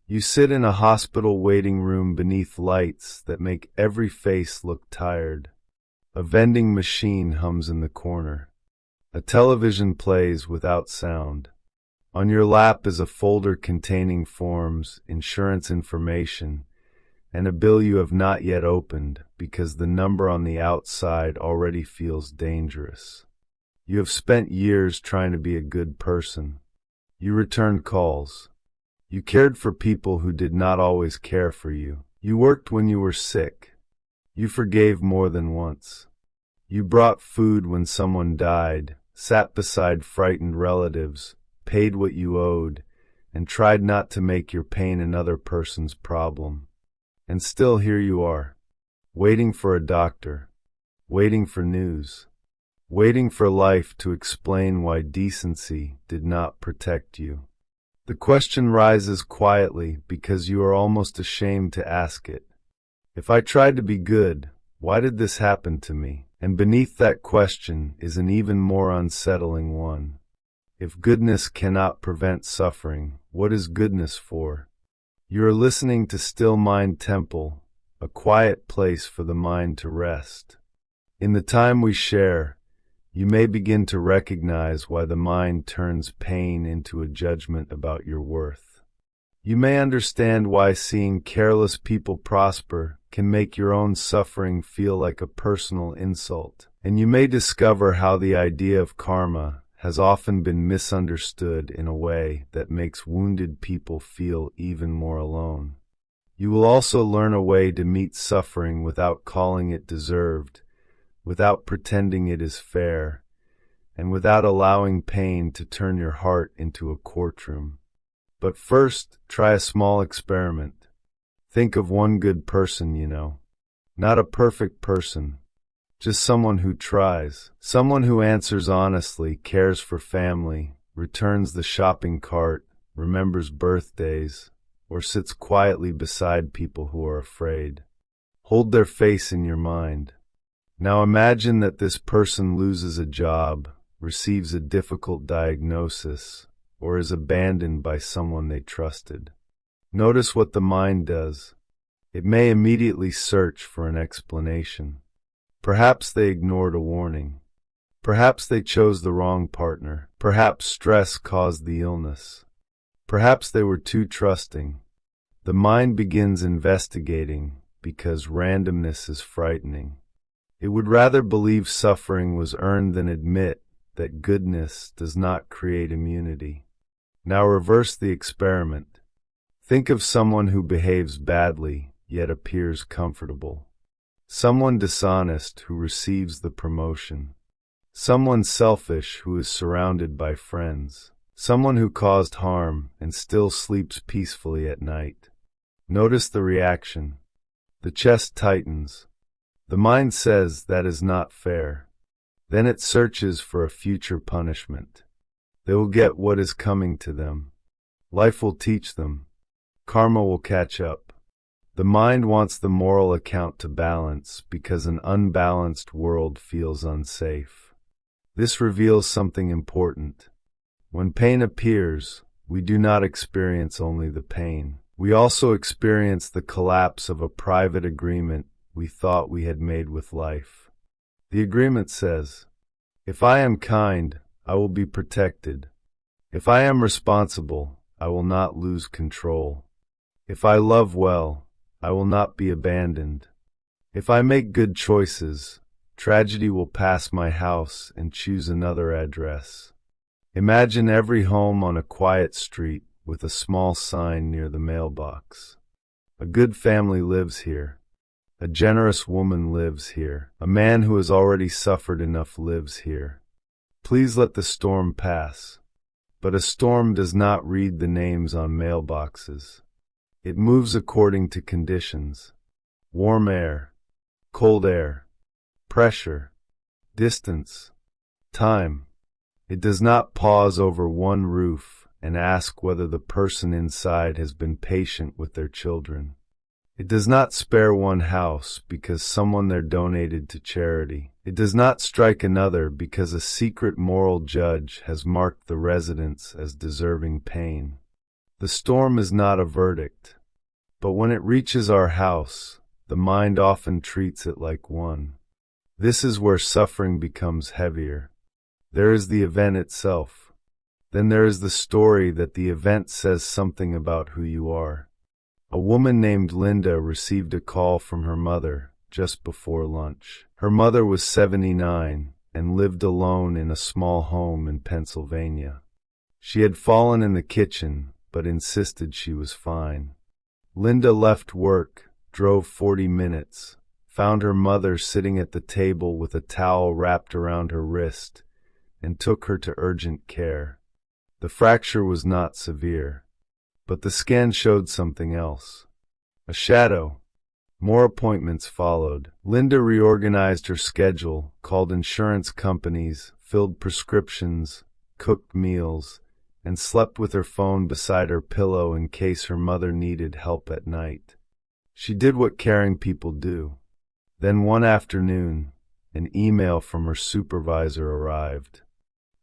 You sit in a hospital waiting room beneath lights that make every face look tired. A vending machine hums in the corner. A television plays without sound. On your lap is a folder containing forms, insurance information, and a bill you have not yet opened because the number on the outside already feels dangerous. You have spent years trying to be a good person. You returned calls. You cared for people who did not always care for you. You worked when you were sick. You forgave more than once. You brought food when someone died, sat beside frightened relatives, paid what you owed, and tried not to make your pain another person's problem. And still here you are, waiting for a doctor, waiting for news, waiting for life to explain why decency did not protect you. The question rises quietly because you are almost ashamed to ask it. If I tried to be good, why did this happen to me? And beneath that question is an even more unsettling one. If goodness cannot prevent suffering, what is goodness for? You are listening to Still Mind Temple, a quiet place for the mind to rest. In the time we share, you may begin to recognize why the mind turns pain into a judgment about your worth. You may understand why seeing careless people prosper can make your own suffering feel like a personal insult. And you may discover how the idea of karma has often been misunderstood in a way that makes wounded people feel even more alone. You will also learn a way to meet suffering without calling it deserved, without pretending it is fair, and without allowing pain to turn your heart into a courtroom. But first, try a small experiment. Think of one good person you know. Not a perfect person, just someone who tries, someone who answers honestly, cares for family, returns the shopping cart, remembers birthdays, or sits quietly beside people who are afraid. Hold their face in your mind. Now imagine that this person loses a job, receives a difficult diagnosis, or is abandoned by someone they trusted. Notice what the mind does. It may immediately search for an explanation. Perhaps they ignored a warning. Perhaps they chose the wrong partner. Perhaps stress caused the illness. Perhaps they were too trusting. The mind begins investigating because randomness is frightening. It would rather believe suffering was earned than admit that goodness does not create immunity. Now reverse the experiment. Think of someone who behaves badly yet appears comfortable. Someone dishonest who receives the promotion. Someone selfish who is surrounded by friends. Someone who caused harm and still sleeps peacefully at night. Notice the reaction. The chest tightens. The mind says that is not fair. Then it searches for a future punishment. They will get what is coming to them. Life will teach them. Karma will catch up. The mind wants the moral account to balance because an unbalanced world feels unsafe. This reveals something important. When pain appears, we do not experience only the pain. We also experience the collapse of a private agreement we thought we had made with life. The agreement says, if I am kind, I will be protected. If I am responsible, I will not lose control. If I love well, I will not be abandoned. If I make good choices, tragedy will pass my house and choose another address. Imagine every home on a quiet street with a small sign near the mailbox. A good family lives here. A generous woman lives here. A man who has already suffered enough lives here. Please let the storm pass. But a storm does not read the names on mailboxes. It moves according to conditions. Warm air, cold air, pressure, distance, time. It does not pause over one roof and ask whether the person inside has been patient with their children. It does not spare one house because someone there donated to charity. It does not strike another because a secret moral judge has marked the residents as deserving pain. The storm is not a verdict, but when it reaches our house, the mind often treats it like one. This is where suffering becomes heavier. There is the event itself. Then there is the story that the event says something about who you are. A woman named Linda received a call from her mother just before lunch. Her mother was 79 and lived alone in a small home in Pennsylvania. She had fallen in the kitchen, but insisted she was fine. Linda left work, drove 40 minutes, found her mother sitting at the table with a towel wrapped around her wrist, and took her to urgent care. The fracture was not severe, but the scan showed something else. A shadow. More appointments followed. Linda reorganized her schedule, called insurance companies, filled prescriptions, cooked meals, and slept with her phone beside her pillow in case her mother needed help at night. She did what caring people do. Then one afternoon, an email from her supervisor arrived.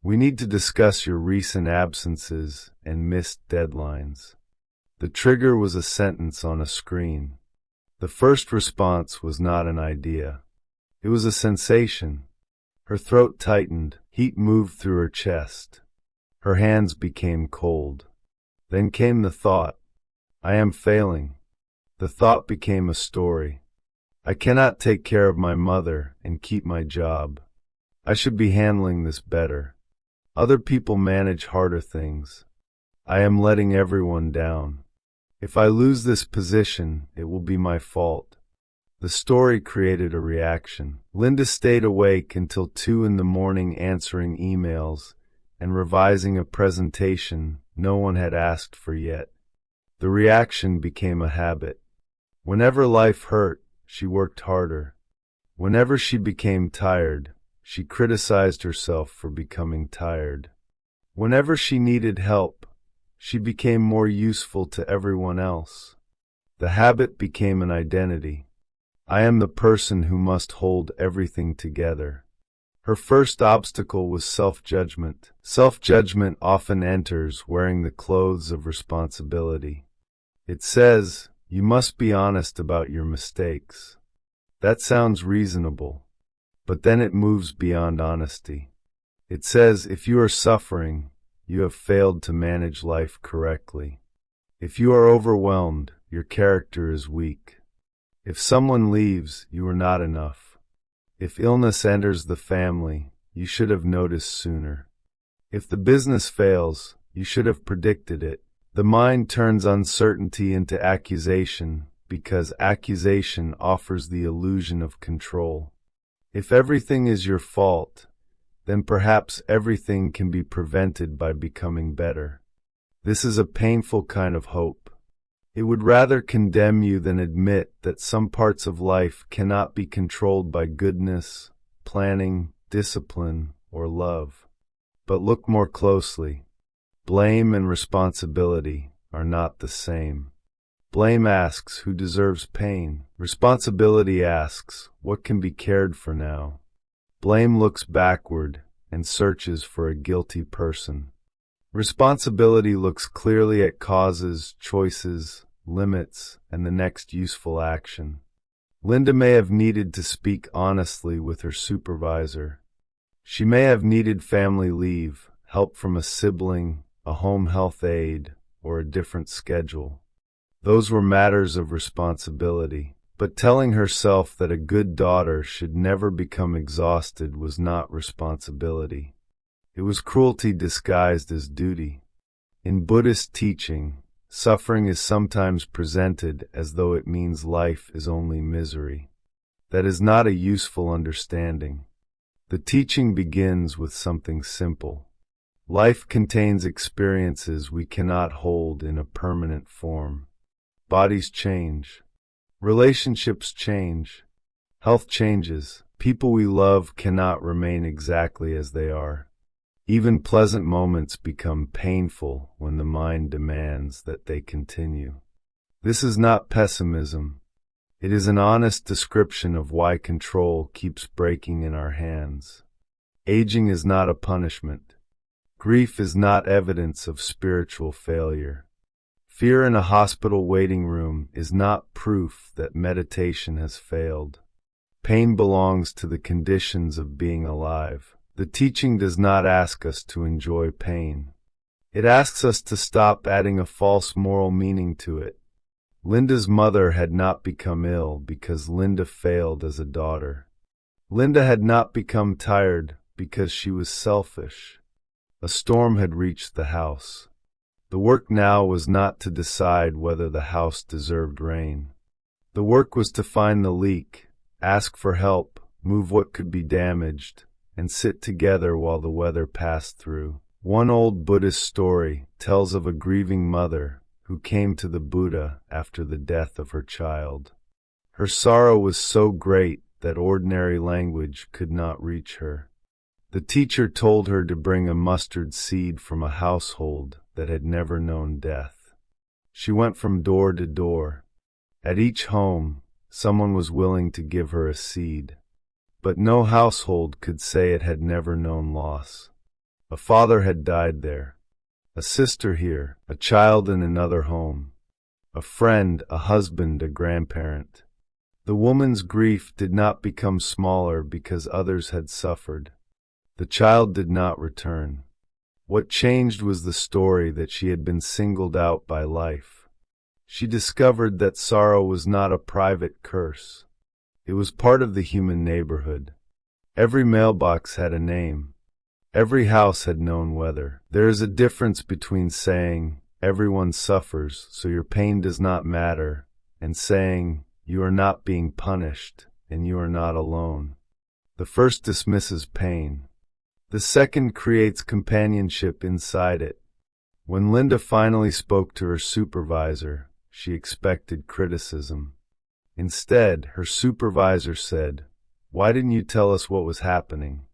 "We need to discuss your recent absences and missed deadlines." The trigger was a sentence on a screen. The first response was not an idea. It was a sensation. Her throat tightened, heat moved through her chest. Her hands became cold. Then came the thought, "I am failing." The thought became a story. "I cannot take care of my mother and keep my job. I should be handling this better. Other people manage harder things. I am letting everyone down. If I lose this position, it will be my fault." The story created a reaction. Linda stayed awake until 2 in the morning answering emails and revising a presentation no one had asked for yet. The reaction became a habit. Whenever life hurt, she worked harder. Whenever she became tired, she criticized herself for becoming tired. Whenever she needed help, she became more useful to everyone else. The habit became an identity. I am the person who must hold everything together. Her first obstacle was self-judgment. Self-judgment often enters wearing the clothes of responsibility. It says, "You must be honest about your mistakes." That sounds reasonable, but then it moves beyond honesty. It says, if you are suffering, you have failed to manage life correctly. If you are overwhelmed, your character is weak. If someone leaves, you are not enough. If illness enters the family, you should have noticed sooner. If the business fails, you should have predicted it. The mind turns uncertainty into accusation because accusation offers the illusion of control. If everything is your fault, then perhaps everything can be prevented by becoming better. This is a painful kind of hope. It would rather condemn you than admit that some parts of life cannot be controlled by goodness, planning, discipline, or love. But look more closely. Blame and responsibility are not the same. Blame asks who deserves pain. Responsibility asks what can be cared for now. Blame looks backward and searches for a guilty person. Responsibility looks clearly at causes, choices, limits, and the next useful action. Linda may have needed to speak honestly with her supervisor. She may have needed family leave, help from a sibling, a home health aide, or a different schedule. Those were matters of responsibility. But telling herself that a good daughter should never become exhausted was not responsibility. It was cruelty disguised as duty. In Buddhist teaching, suffering is sometimes presented as though it means life is only misery. That is not a useful understanding. The teaching begins with something simple. Life contains experiences we cannot hold in a permanent form. Bodies change. Relationships change. Health changes. People we love cannot remain exactly as they are. Even pleasant moments become painful when the mind demands that they continue. This is not pessimism. It is an honest description of why control keeps breaking in our hands. Aging is not a punishment. Grief is not evidence of spiritual failure. Fear in a hospital waiting room is not proof that meditation has failed. Pain belongs to the conditions of being alive. The teaching does not ask us to enjoy pain. It asks us to stop adding a false moral meaning to it. Linda's mother had not become ill because Linda failed as a daughter. Linda had not become tired because she was selfish. A storm had reached the house. The work now was not to decide whether the house deserved rain. The work was to find the leak, ask for help, move what could be damaged, and sit together while the weather passed through. One old Buddhist story tells of a grieving mother who came to the Buddha after the death of her child. Her sorrow was so great that ordinary language could not reach her. The teacher told her to bring a mustard seed from a household that had never known death. She went from door to door. At each home, someone was willing to give her a seed. But no household could say it had never known loss. A father had died there, a sister here, a child in another home, a friend, a husband, a grandparent. The woman's grief did not become smaller because others had suffered. The child did not return. What changed was the story that she had been singled out by life. She discovered that sorrow was not a private curse. It was part of the human neighborhood. Every mailbox had a name. Every house had known weather. There is a difference between saying, everyone suffers, so your pain does not matter, and saying, you are not being punished, and you are not alone. The first dismisses pain. The second creates companionship inside it. When Linda finally spoke to her supervisor, she expected criticism. Instead, her supervisor said, "Why didn't you tell us what was happening?"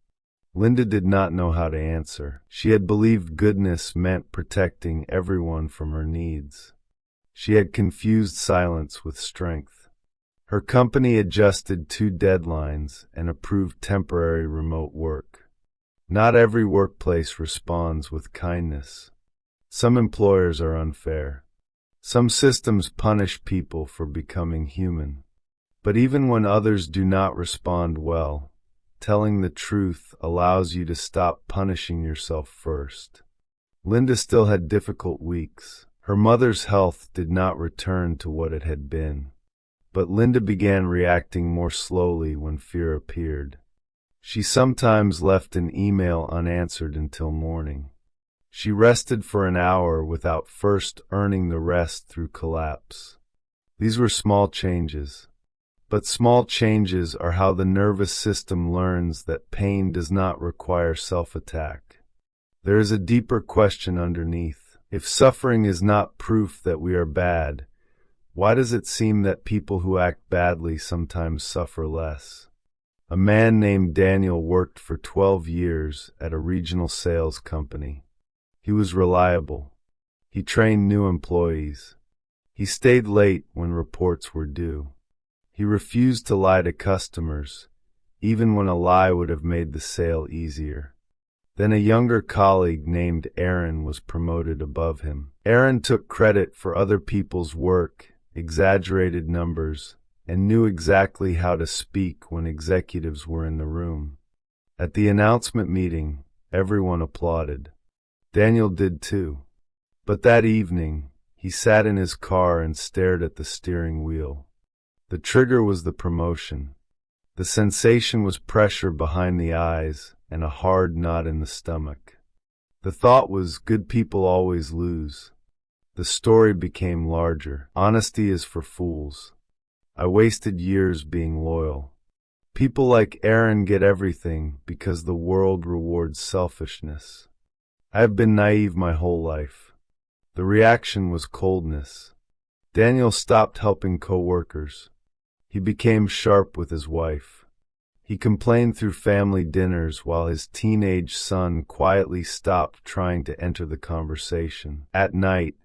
Linda did not know how to answer. She had believed goodness meant protecting everyone from her needs. She had confused silence with strength. Her company adjusted 2 deadlines and approved temporary remote work. Not every workplace responds with kindness. Some employers are unfair. Some systems punish people for becoming human. But even when others do not respond well, telling the truth allows you to stop punishing yourself first. Linda still had difficult weeks. Her mother's health did not return to what it had been. But Linda began reacting more slowly when fear appeared. She sometimes left an email unanswered until morning. She rested for an hour without first earning the rest through collapse. These were small changes. But small changes are how the nervous system learns that pain does not require self-attack. There is a deeper question underneath. If suffering is not proof that we are bad, why does it seem that people who act badly sometimes suffer less? A man named Daniel worked for 12 years at a regional sales company. He was reliable. He trained new employees. He stayed late when reports were due. He refused to lie to customers, even when a lie would have made the sale easier. Then a younger colleague named Aaron was promoted above him. Aaron took credit for other people's work, exaggerated numbers, and knew exactly how to speak when executives were in the room. At the announcement meeting, everyone applauded. Daniel did too. But that evening, he sat in his car and stared at the steering wheel. The trigger was the promotion. The sensation was pressure behind the eyes and a hard knot in the stomach. The thought was, good people always lose. The story became larger. Honesty is for fools. I wasted years being loyal. People like Aaron get everything because the world rewards selfishness. I have been naive my whole life. The reaction was coldness. Daniel stopped helping coworkers. He became sharp with his wife. He complained through family dinners while his teenage son quietly stopped trying to enter the conversation. At night,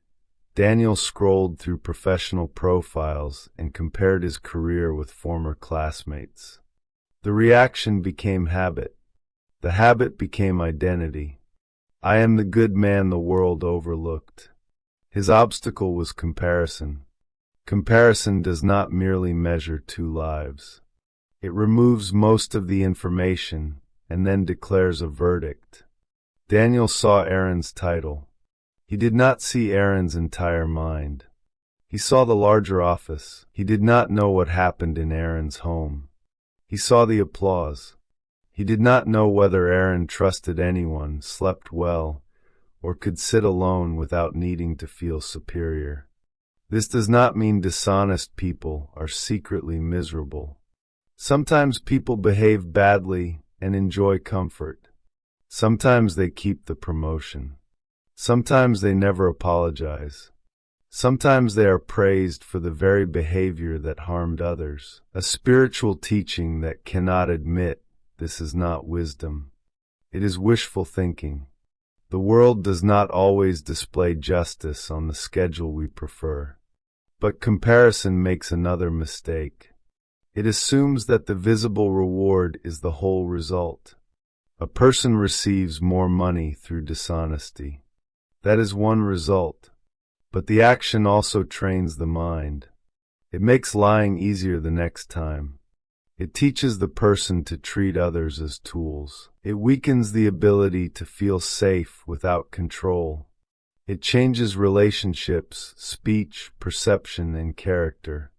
Daniel scrolled through professional profiles and compared his career with former classmates. The reaction became habit. The habit became identity. I am the good man the world overlooked. His obstacle was comparison. Comparison does not merely measure two lives. It removes most of the information and then declares a verdict. Daniel saw Aaron's title. He did not see Aaron's entire mind. He saw the larger office. He did not know what happened in Aaron's home. He saw the applause. He did not know whether Aaron trusted anyone, slept well, or could sit alone without needing to feel superior. This does not mean dishonest people are secretly miserable. Sometimes people behave badly and enjoy comfort. Sometimes they keep the promotion. Sometimes they never apologize. Sometimes they are praised for the very behavior that harmed others. A spiritual teaching that cannot admit this is not wisdom. It is wishful thinking. The world does not always display justice on the schedule we prefer. But comparison makes another mistake. It assumes that the visible reward is the whole result. A person receives more money through dishonesty. That is one result. But the action also trains the mind. It makes lying easier the next time. It teaches the person to treat others as tools. It weakens the ability to feel safe without control. It changes relationships, speech, perception, and character.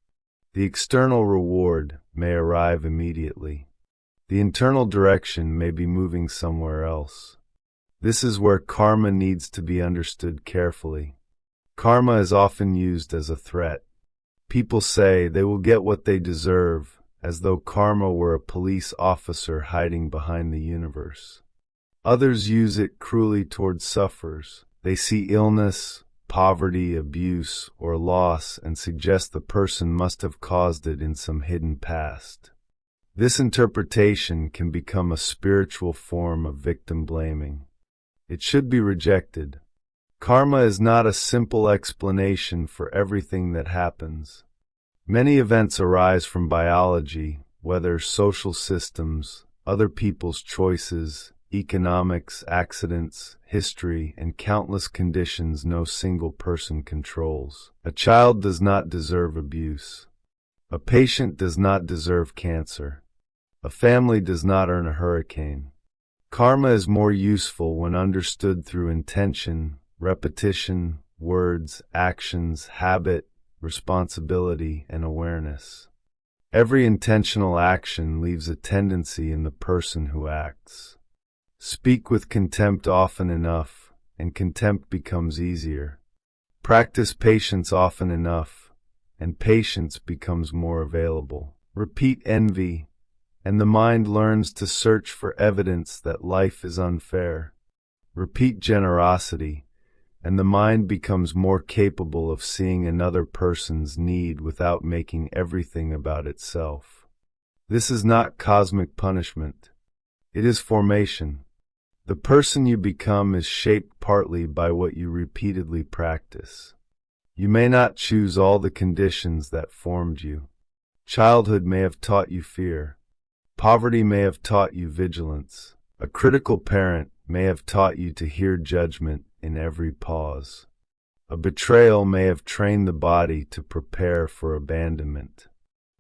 The external reward may arrive immediately. The internal direction may be moving somewhere else. This is where karma needs to be understood carefully. Karma is often used as a threat. People say they will get what they deserve, as though karma were a police officer hiding behind the universe. Others use it cruelly towards sufferers. They see illness, poverty, abuse, or loss and suggest the person must have caused it in some hidden past. This interpretation can become a spiritual form of victim blaming. It should be rejected. Karma is not a simple explanation for everything that happens. Many events arise from biology, weather, social systems, other people's choices, economics, accidents, history, and countless conditions no single person controls. A child does not deserve abuse. A patient does not deserve cancer. A family does not earn a hurricane. Karma is more useful when understood through intention, repetition, words, actions, habit, responsibility, and awareness. Every intentional action leaves a tendency in the person who acts. Speak with contempt often enough, and contempt becomes easier. Practice patience often enough, and patience becomes more available. Repeat envy, and the mind learns to search for evidence that life is unfair. Repeat generosity, and the mind becomes more capable of seeing another person's need without making everything about itself. This is not cosmic punishment. It is formation. The person you become is shaped partly by what you repeatedly practice. You may not choose all the conditions that formed you. Childhood may have taught you fear. Poverty may have taught you vigilance. A critical parent may have taught you to hear judgment in every pause. A betrayal may have trained the body to prepare for abandonment.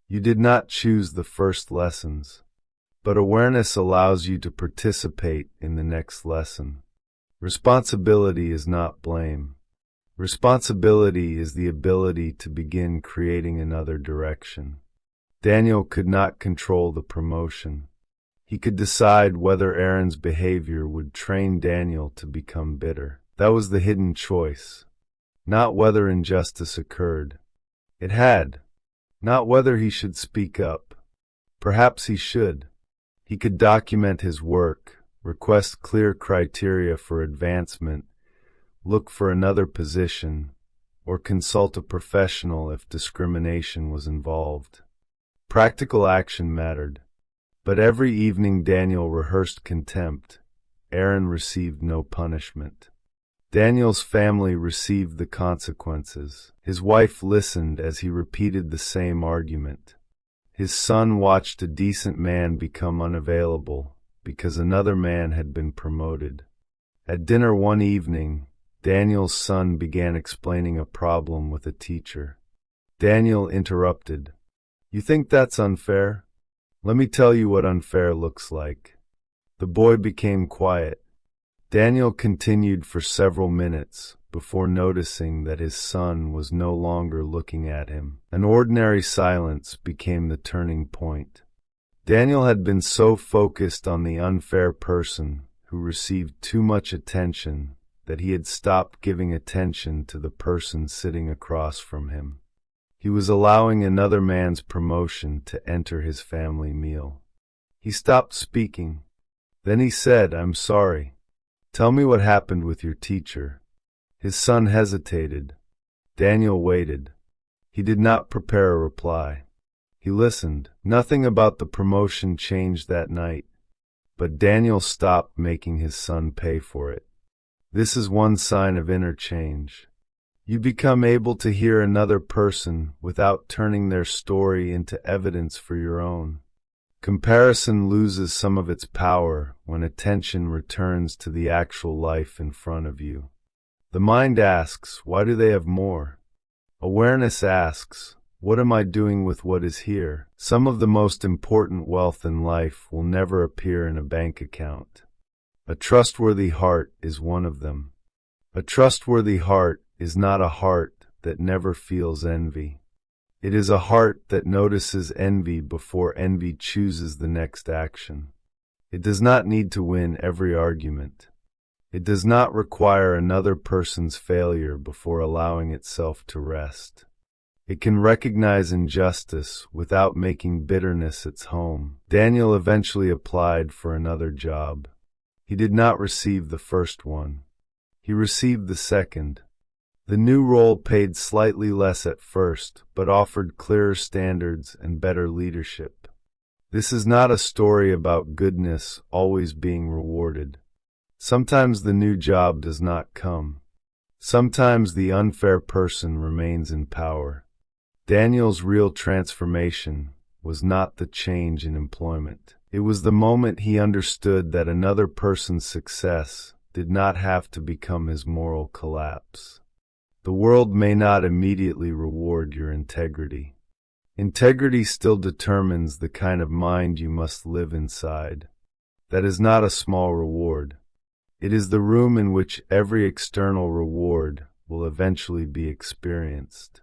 You did not choose the first lessons, but awareness allows you to participate in the next lesson. Responsibility is not blame. Responsibility is the ability to begin creating another direction. Daniel could not control the promotion. He could decide whether Aaron's behavior would train Daniel to become bitter. That was the hidden choice. Not whether injustice occurred. It had. Not whether he should speak up. Perhaps he should. He could document his work, request clear criteria for advancement, look for another position, or consult a professional if discrimination was involved. Practical action mattered. But every evening Daniel rehearsed contempt. Aaron received no punishment. Daniel's family received the consequences. His wife listened as he repeated the same argument. His son watched a decent man become unavailable because another man had been promoted. At dinner one evening, Daniel's son began explaining a problem with a teacher. Daniel interrupted. "You think that's unfair? Let me tell you what unfair looks like." The boy became quiet. Daniel continued for several minutes before noticing that his son was no longer looking at him. An ordinary silence became the turning point. Daniel had been so focused on the unfair person who received too much attention that he had stopped giving attention to the person sitting across from him. He was allowing another man's promotion to enter his family meal. He stopped speaking. Then he said, "I'm sorry. Tell me what happened with your teacher." His son hesitated. Daniel waited. He did not prepare a reply. He listened. Nothing about the promotion changed that night, but Daniel stopped making his son pay for it. This is one sign of inner change. You become able to hear another person without turning their story into evidence for your own. Comparison loses some of its power when attention returns to the actual life in front of you. The mind asks, why do they have more? Awareness asks, what am I doing with what is here? Some of the most important wealth in life will never appear in a bank account. A trustworthy heart is one of them. A trustworthy heart is not a heart that never feels envy. It is a heart that notices envy before envy chooses the next action. It does not need to win every argument. It does not require another person's failure before allowing itself to rest. It can recognize injustice without making bitterness its home. Daniel eventually applied for another job. He did not receive the first one. He received the second. The new role paid slightly less at first, but offered clearer standards and better leadership. This is not a story about goodness always being rewarded. Sometimes the new job does not come. Sometimes the unfair person remains in power. Daniel's real transformation was not the change in employment. It was the moment he understood that another person's success did not have to become his moral collapse. The world may not immediately reward your integrity. Integrity still determines the kind of mind you must live inside. That is not a small reward. It is the room in which every external reward will eventually be experienced.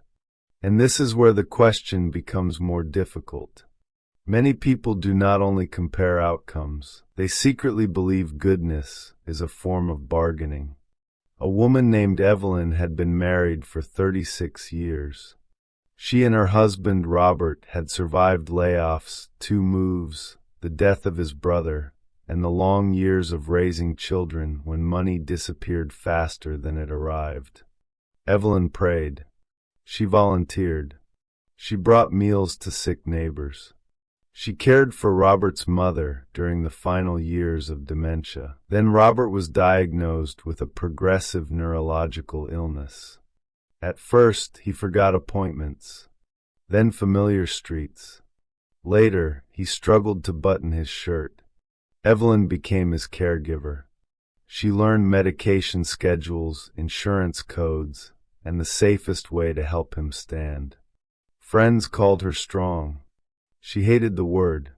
And this is where the question becomes more difficult. Many people do not only compare outcomes, they secretly believe goodness is a form of bargaining. A woman named Evelyn had been married for 36 years. She and her husband Robert had survived layoffs, 2 moves, the death of his brother, and the long years of raising children when money disappeared faster than it arrived. Evelyn prayed. She volunteered. She brought meals to sick neighbors. She cared for Robert's mother during the final years of dementia. Then Robert was diagnosed with a progressive neurological illness. At first, he forgot appointments, then familiar streets. Later, he struggled to button his shirt. Evelyn became his caregiver. She learned medication schedules, insurance codes, and the safest way to help him stand. Friends called her strong. She hated the word.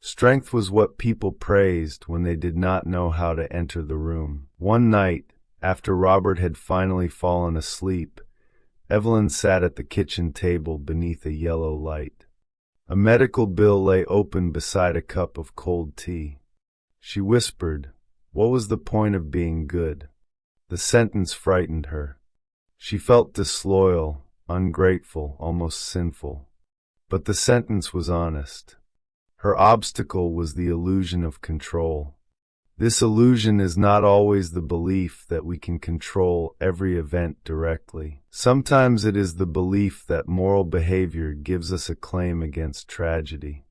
Strength was what people praised when they did not know how to enter the room. One night, after Robert had finally fallen asleep, Evelyn sat at the kitchen table beneath a yellow light. A medical bill lay open beside a cup of cold tea. She whispered, "What was the point of being good?" The sentence frightened her. She felt disloyal, ungrateful, almost sinful. But the sentence was honest. Her obstacle was the illusion of control. This illusion is not always the belief that we can control every event directly. Sometimes it is the belief that moral behavior gives us a claim against tragedy.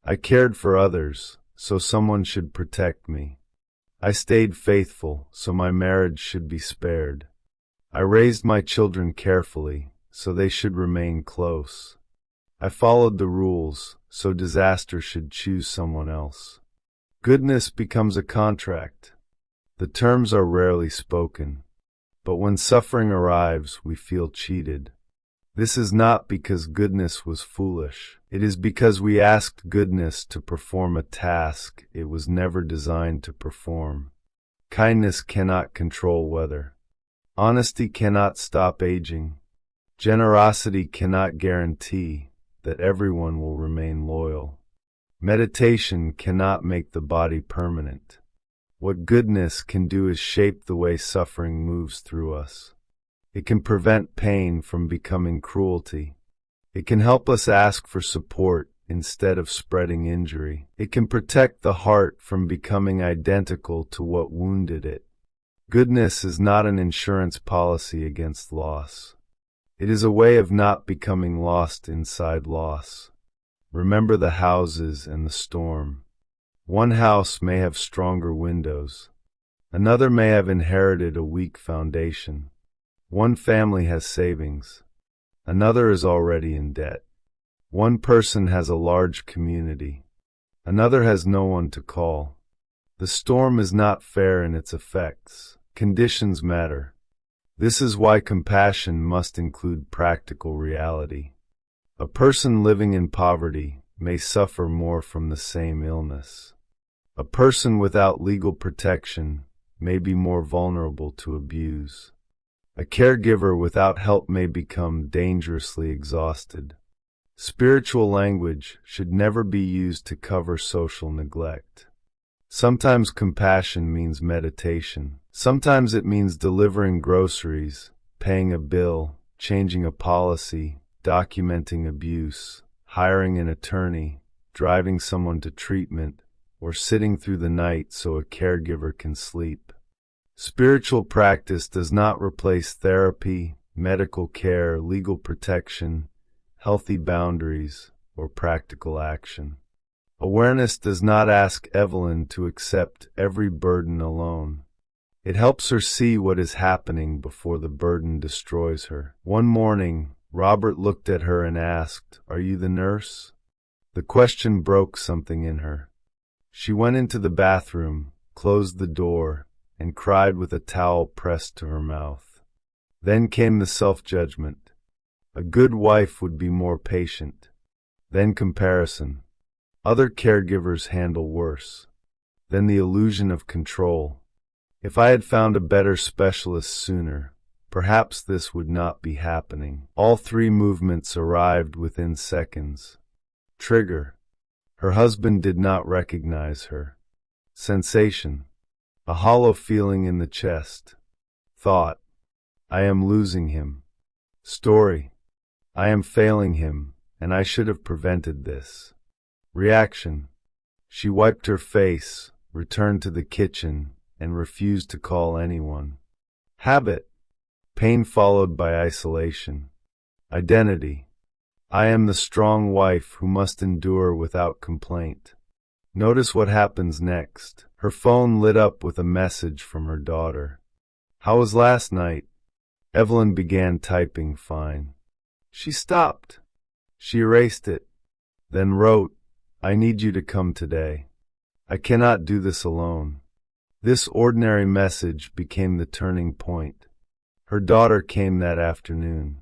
I cared for others, so someone should protect me. I stayed faithful, so my marriage should be spared. I raised my children carefully, so they should remain close. I followed the rules, so disaster should choose someone else. Goodness becomes a contract. The terms are rarely spoken. But when suffering arrives, we feel cheated. This is not because goodness was foolish. It is because we asked goodness to perform a task it was never designed to perform. Kindness cannot control weather. Honesty cannot stop aging. Generosity cannot guarantee that everyone will remain loyal. Meditation cannot make the body permanent. What goodness can do is shape the way suffering moves through us. It can prevent pain from becoming cruelty. It can help us ask for support instead of spreading injury. It can protect the heart from becoming identical to what wounded it. Goodness is not an insurance policy against loss. It is a way of not becoming lost inside loss. Remember the houses and the storm. One house may have stronger windows. Another may have inherited a weak foundation. One family has savings. Another is already in debt. One person has a large community. Another has no one to call. The storm is not fair in its effects. Conditions matter. This is why compassion must include practical reality. A person living in poverty may suffer more from the same illness. A person without legal protection may be more vulnerable to abuse. A caregiver without help may become dangerously exhausted. Spiritual language should never be used to cover social neglect. Sometimes compassion means meditation. Sometimes it means delivering groceries, paying a bill, changing a policy, documenting abuse, hiring an attorney, driving someone to treatment, or sitting through the night so a caregiver can sleep. Spiritual practice does not replace therapy, medical care, legal protection, healthy boundaries, or practical action. Awareness does not ask Evelyn to accept every burden alone. It helps her see what is happening before the burden destroys her. One morning, Robert looked at her and asked, "Are you the nurse?" The question broke something in her. She went into the bathroom, closed the door, and cried with a towel pressed to her mouth. Then came the self-judgment. A good wife would be more patient. Then comparison. Other caregivers handle worse. Then the illusion of control. If I had found a better specialist sooner, perhaps this would not be happening. All three movements arrived within seconds. Trigger. Her husband did not recognize her. Sensation. A hollow feeling in the chest. Thought. I am losing him. Story. I am failing him, and I should have prevented this. Reaction. She wiped her face, returned to the kitchen, and refused to call anyone. Habit. Pain followed by isolation. Identity. I am the strong wife who must endure without complaint. Notice what happens next. Her phone lit up with a message from her daughter. How was last night? Evelyn began typing fine. She stopped. She erased it, then wrote, I need you to come today. I cannot do this alone. This ordinary message became the turning point. Her daughter came that afternoon.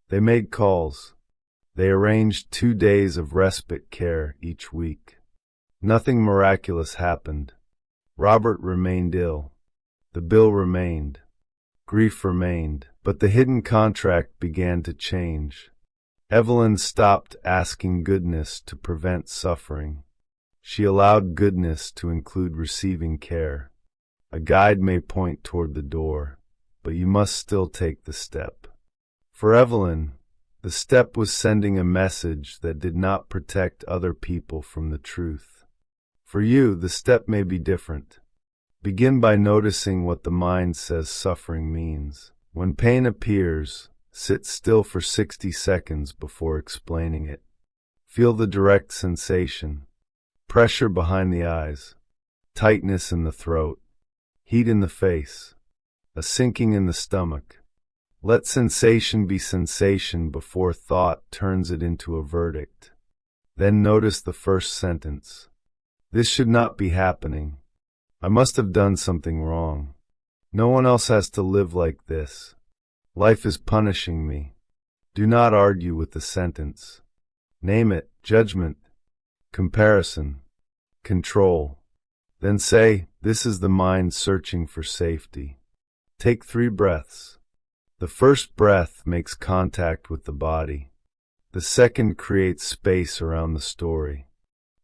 They made calls. They arranged 2 days of respite care each week. Nothing miraculous happened. Robert remained ill. The bill remained. Grief remained. But the hidden contract began to change. Evelyn stopped asking goodness to prevent suffering. She allowed goodness to include receiving care. A guide may point toward the door, but you must still take the step. For Evelyn, the step was sending a message that did not protect other people from the truth. For you, the step may be different. Begin by noticing what the mind says suffering means. When pain appears, sit still for 60 seconds before explaining it. Feel the direct sensation. Pressure behind the eyes. Tightness in the throat. Heat in the face. A sinking in the stomach. Let sensation be sensation before thought turns it into a verdict. Then notice the first sentence. This should not be happening. I must have done something wrong. No one else has to live like this. Life is punishing me. Do not argue with the sentence. Name it: judgment, comparison, control. Then say, this is the mind searching for safety. Take 3 breaths. The first breath makes contact with the body. The second creates space around the story.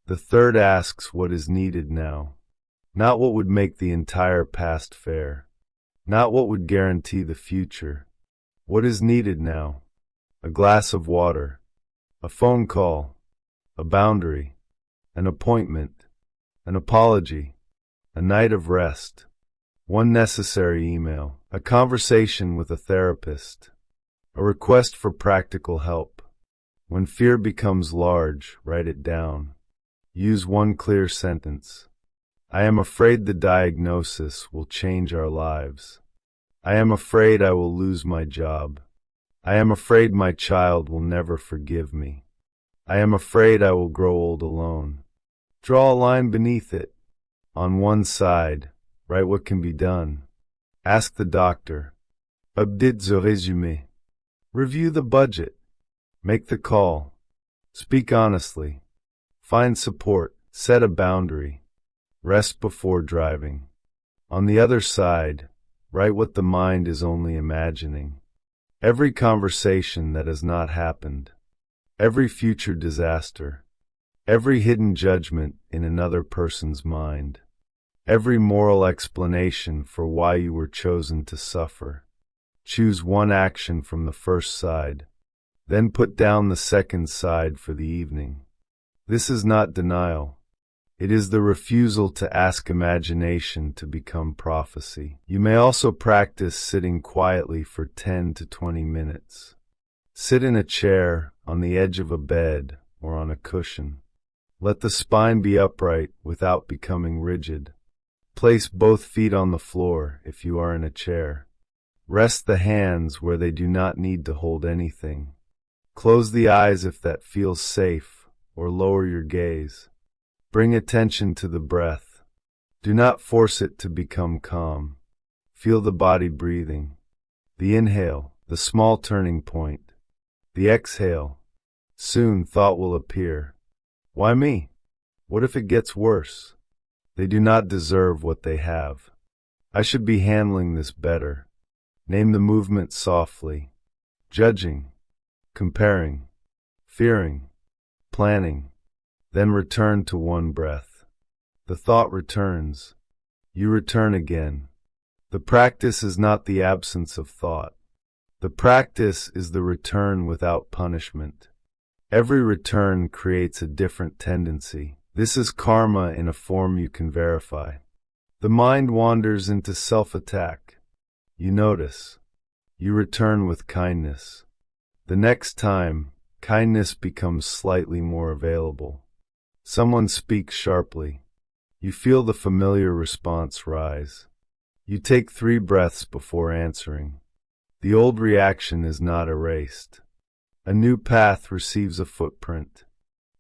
The third asks what is needed now. Not what would make the entire past fair. Not what would guarantee the future. What is needed now? A glass of water, a phone call, a boundary, an appointment, an apology, a night of rest, one necessary email, a conversation with a therapist, a request for practical help. When fear becomes large, write it down. Use one clear sentence. I am afraid the diagnosis will change our lives. I am afraid I will lose my job. I am afraid my child will never forgive me. I am afraid I will grow old alone. Draw a line beneath it. On one side, write what can be done. Ask the doctor. Update the résumé. Review the budget. Make the call. Speak honestly. Find support. Set a boundary. Rest before driving. On the other side, write what the mind is only imagining. Every conversation that has not happened. Every future disaster. Every hidden judgment in another person's mind. Every moral explanation for why you were chosen to suffer. Choose one action from the first side. Then put down the second side for the evening. This is not denial. It is the refusal to ask imagination to become prophecy. You may also practice sitting quietly for 10 to 20 minutes. Sit in a chair, on the edge of a bed, or on a cushion. Let the spine be upright without becoming rigid. Place both feet on the floor if you are in a chair. Rest the hands where they do not need to hold anything. Close the eyes if that feels safe, or lower your gaze. Bring attention to the breath. Do not force it to become calm. Feel the body breathing. The inhale, the small turning point. The exhale. Soon thought will appear. Why me? What if it gets worse? They do not deserve what they have. I should be handling this better. Name the movement softly. Judging, comparing, fearing, planning. Then return to one breath. The thought returns. You return again. The practice is not the absence of thought. The practice is the return without punishment. Every return creates a different tendency. This is karma in a form you can verify. The mind wanders into self-attack. You notice. You return with kindness. The next time, kindness becomes slightly more available. Someone speaks sharply. You feel the familiar response rise. You take 3 breaths before answering. The old reaction is not erased. A new path receives a footprint.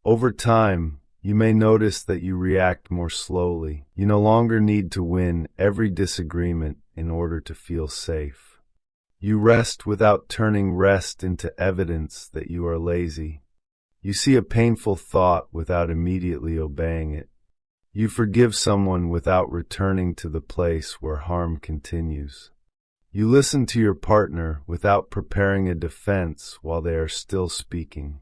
Over time, you may notice that you react more slowly. You no longer need to win every disagreement in order to feel safe. You rest without turning rest into evidence that you are lazy. You see a painful thought without immediately obeying it. You forgive someone without returning to the place where harm continues. You listen to your partner without preparing a defense while they are still speaking.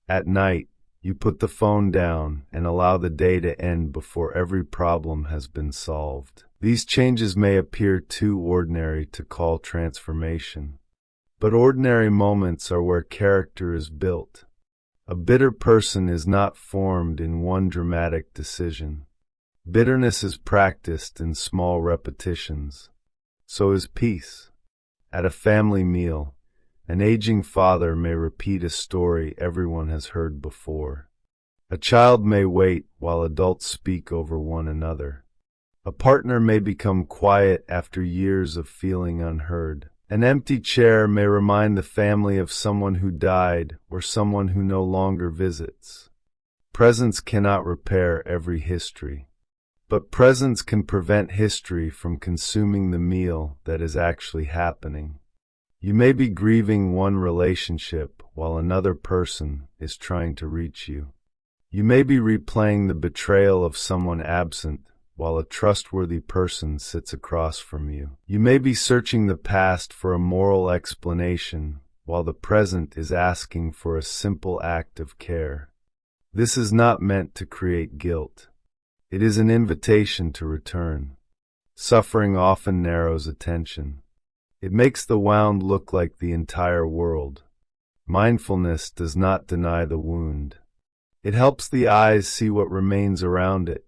At night, you put the phone down and allow the day to end before every problem has been solved. These changes may appear too ordinary to call transformation, but ordinary moments are where character is built. A bitter person is not formed in one dramatic decision. Bitterness is practiced in small repetitions. So is peace. At a family meal, an aging father may repeat a story everyone has heard before. A child may wait while adults speak over one another. A partner may become quiet after years of feeling unheard. An empty chair may remind the family of someone who died or someone who no longer visits. Presence cannot repair every history, But presence can prevent history from consuming the meal that is actually happening. You may be grieving one relationship while another person is trying to reach you. You may be replaying the betrayal of someone absent while a trustworthy person sits across from you. You may be searching the past for a moral explanation while the present is asking for a simple act of care. This is not meant to create guilt. It is an invitation to return. Suffering often narrows attention. It makes the wound look like the entire world. Mindfulness does not deny the wound. It helps the eyes see what remains around it.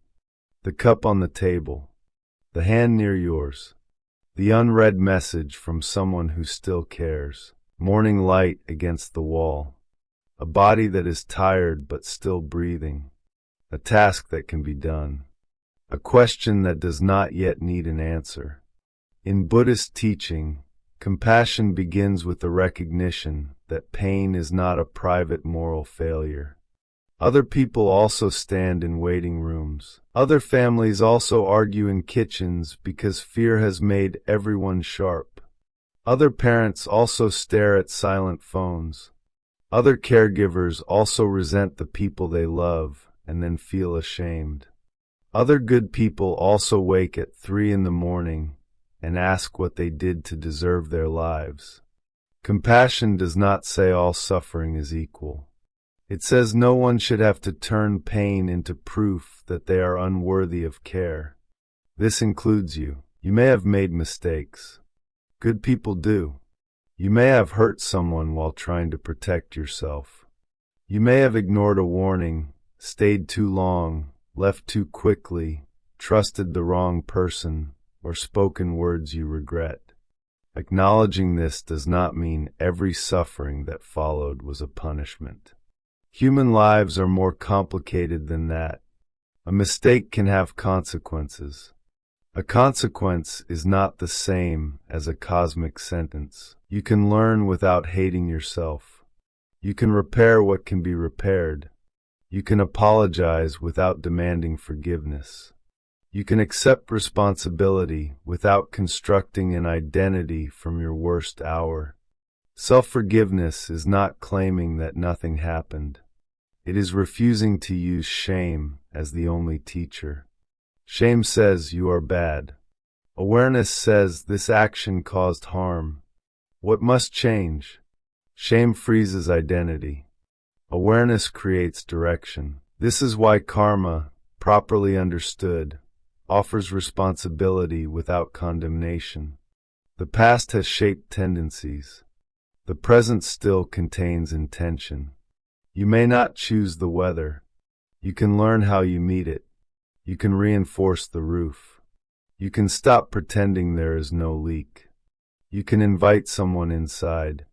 The cup on the table, the hand near yours, the unread message from someone who still cares, morning light against the wall, a body that is tired but still breathing, a task that can be done, a question that does not yet need an answer. In Buddhist teaching, compassion begins with the recognition that pain is not a private moral failure. Other people also stand in waiting rooms. Other families also argue in kitchens because fear has made everyone sharp. Other parents also stare at silent phones. Other caregivers also resent the people they love and then feel ashamed. Other good people also wake at 3 in the morning and ask what they did to deserve their lives. Compassion does not say all suffering is equal. It says no one should have to turn pain into proof that they are unworthy of care. This includes you. You may have made mistakes. Good people do. You may have hurt someone while trying to protect yourself. You may have ignored a warning, stayed too long, left too quickly, trusted the wrong person, or spoken words you regret. Acknowledging this does not mean every suffering that followed was a punishment. Human lives are more complicated than that. A mistake can have consequences. A consequence is not the same as a cosmic sentence. You can learn without hating yourself. You can repair what can be repaired. You can apologize without demanding forgiveness. You can accept responsibility without constructing an identity from your worst hour. Self-forgiveness is not claiming that nothing happened. It is refusing to use shame as the only teacher. Shame says you are bad. Awareness says this action caused harm. What must change? Shame freezes identity. Awareness creates direction. This is why karma, properly understood, offers responsibility without condemnation. The past has shaped tendencies. The present still contains intention. You may not choose the weather. You can learn how you meet it. You can reinforce the roof. You can stop pretending there is no leak. You can invite someone inside.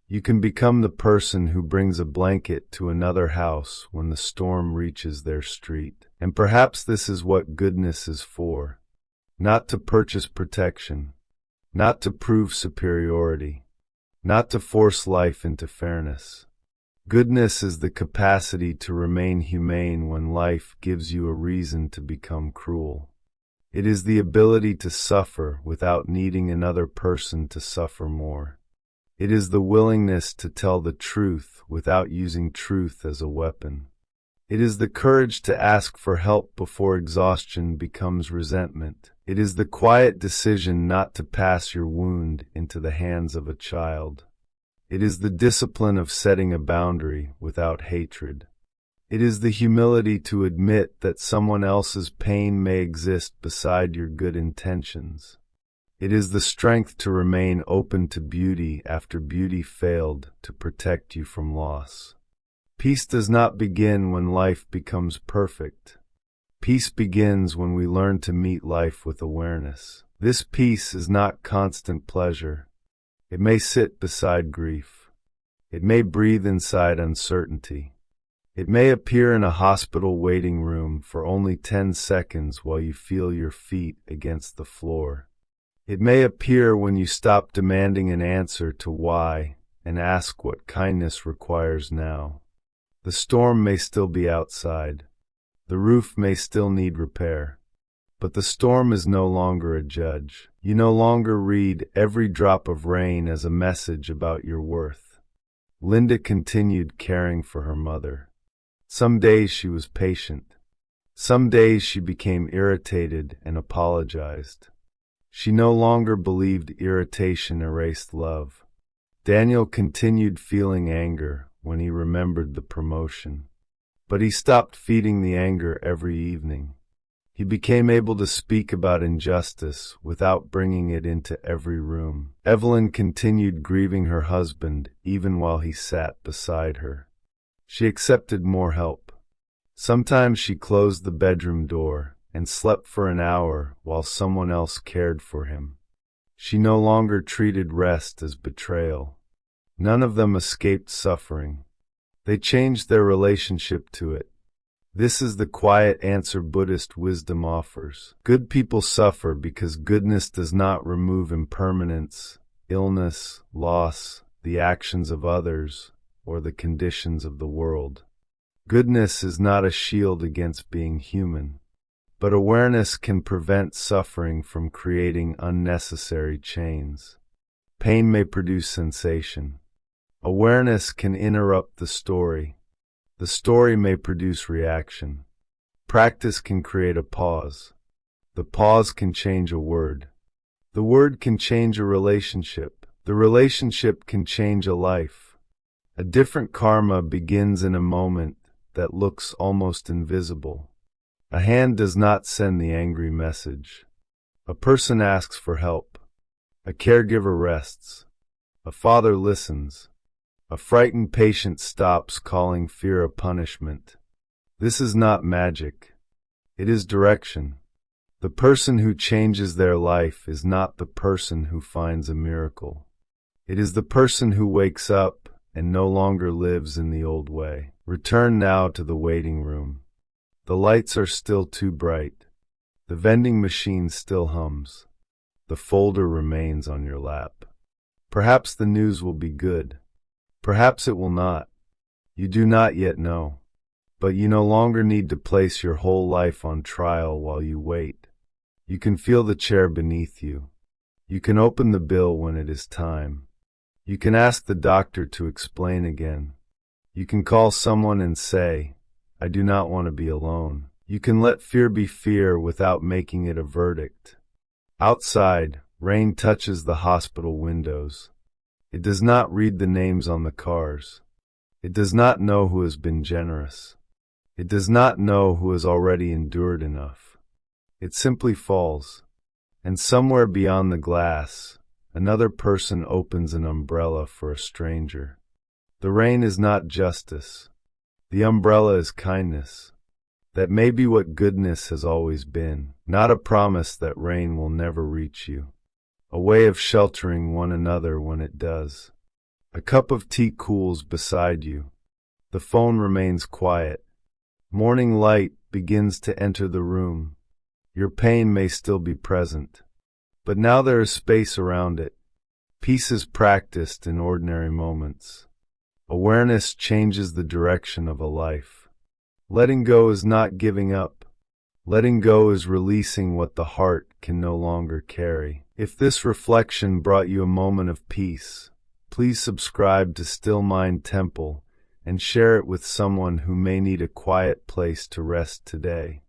You can become the person who brings a blanket to another house when the storm reaches their street. And perhaps this is what goodness is for. Not to purchase protection. Not to prove superiority. Not to force life into fairness. Goodness is the capacity to remain humane when life gives you a reason to become cruel. It is the ability to suffer without needing another person to suffer more. It is the willingness to tell the truth without using truth as a weapon. It is the courage to ask for help before exhaustion becomes resentment. It is the quiet decision not to pass your wound into the hands of a child. It is the discipline of setting a boundary without hatred. It is the humility to admit that someone else's pain may exist beside your good intentions. It is the strength to remain open to beauty after beauty failed to protect you from loss. Peace does not begin when life becomes perfect. Peace begins when we learn to meet life with awareness. This peace is not constant pleasure. It may sit beside grief. It may breathe inside uncertainty. It may appear in a hospital waiting room for only 10 seconds while you feel your feet against the floor. It may appear when you stop demanding an answer to why and ask what kindness requires now. The storm may still be outside. The roof may still need repair. But the storm is no longer a judge. You no longer read every drop of rain as a message about your worth. Linda continued caring for her mother. Some days she was patient. Some days she became irritated and apologized. She no longer believed irritation erased love. Daniel continued feeling anger when he remembered the promotion. But he stopped feeding the anger every evening. He became able to speak about injustice without bringing it into every room. Evelyn continued grieving her husband even while he sat beside her. She accepted more help. Sometimes she closed the bedroom door and slept for an hour while someone else cared for him. She no longer treated rest as betrayal. None of them escaped suffering. They changed their relationship to it. This is the quiet answer Buddhist wisdom offers. Good people suffer because goodness does not remove impermanence, illness, loss, the actions of others, or the conditions of the world. Goodness is not a shield against being human, but awareness can prevent suffering from creating unnecessary chains. Pain may produce sensation. Awareness can interrupt the story. The story may produce reaction. Practice can create a pause. The pause can change a word. The word can change a relationship. The relationship can change a life. A different karma begins in a moment that looks almost invisible. A hand does not send the angry message. A person asks for help. A caregiver rests. A father listens. A frightened patient stops calling fear a punishment. This is not magic. It is direction. The person who changes their life is not the person who finds a miracle. It is the person who wakes up and no longer lives in the old way. Return now to the waiting room. The lights are still too bright. The vending machine still hums. The folder remains on your lap. Perhaps the news will be good. Perhaps it will not. You do not yet know. But you no longer need to place your whole life on trial while you wait. You can feel the chair beneath you. You can open the bill when it is time. You can ask the doctor to explain again. You can call someone and say, I do not want to be alone. You can let fear be fear without making it a verdict. Outside, rain touches the hospital windows. It does not read the names on the cars. It does not know who has been generous. It does not know who has already endured enough. It simply falls. And somewhere beyond the glass, another person opens an umbrella for a stranger. The rain is not justice. The umbrella is kindness. That may be what goodness has always been, not a promise that rain will never reach you. A way of sheltering one another when it does. A cup of tea cools beside you. The phone remains quiet. Morning light begins to enter the room. Your pain may still be present, but now there is space around it. Peace is practiced in ordinary moments. Awareness changes the direction of a life. Letting go is not giving up. Letting go is releasing what the heart can no longer carry. If this reflection brought you a moment of peace, please subscribe to Still Mind Temple and share it with someone who may need a quiet place to rest today.